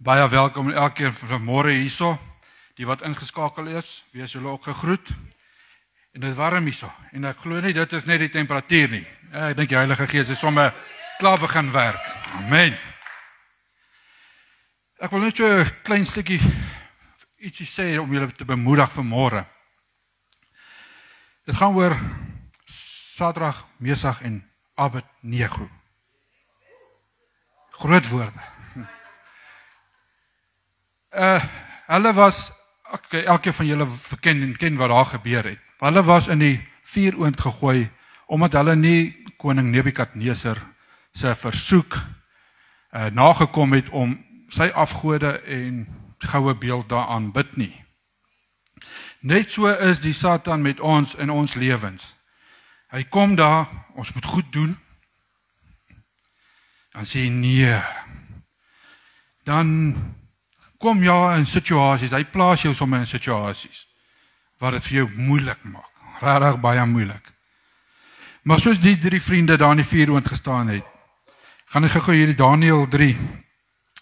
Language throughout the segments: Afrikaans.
Baie welkom elke keer vanmôre hierso. Die wat ingeskakel is, wees julle ook gegroet. En dit is warm hierso. En ek glo nie dit is net die temperatuur nie. Ek dink die Heilige Gees is sommer klaar begin werk. Amen. Ek wil net so 'n klein stukkie ietsie sê om julle te bemoedig vanmôre. Dit gaan oor Sadrag, Mesach en Abednego. Groot woorde. Hulle was, elke van julle ken wat daar gebeur het. Hulle was in die vuuroond gegooi, omdat hulle nie koning Nebukadneser sy versoek nagekom het om sy afgode en goue beeld daaraan bid nie. Net so is die Satan met ons in ons lewens. Hy kom daar, ons moet goed doen, dan sê hy nee. Dan kom jy in situasies, hy plaas jou sommer in situasies, wat het vir jou moeilik maak, regtig baie moeilik. Maar soos die drie vriende daar in die vuuroond gestaan het, gaan ek gou hierdie Daniël 3,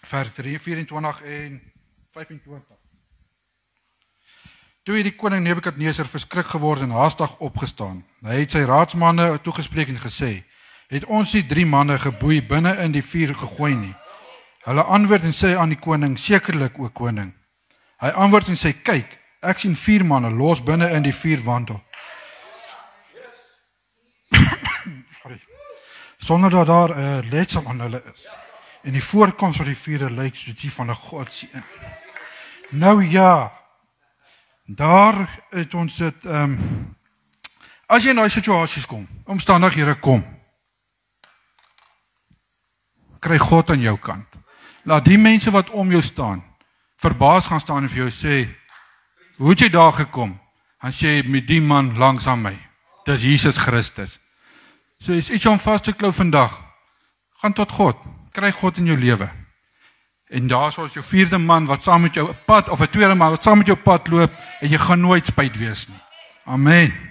vers 24 en 25. Toe het die koning Nebukadneser verskrik geword en haastig opgestaan. Hy het sy raadsmanne toegespreek en gesê, het ons nie 3 manne geboei binne in die vuur gegooi nie? Hulle antwoord en sê aan die koning, sekerlik o koning. Hy antwoord en sê, kyk, ek sien 4 manne los binne in die vuur wandel. Sonder dat daar letsel aan hulle is. En die voorkoms van die vuur lyk soos die van 'n godseën. Nou ja, daar het ons dit, as jy in daai situasies kom, omstandighede kom, kry God aan jou kant. Laat die mense wat om jou staan, verbaas gaan staan en vir jou sê, hoe het jy daar gekom? Dan sê jy, met die man langs aan my, dis Jesus Christus. So is iets om vas te klou vandag, gaan tot God, kry God in jou lewe. En daar is jou 4de man wat saam met jou pad, of 'n tweede man wat saam met jou pad loop, en jy gaan nooit spyt wees nie. Amen.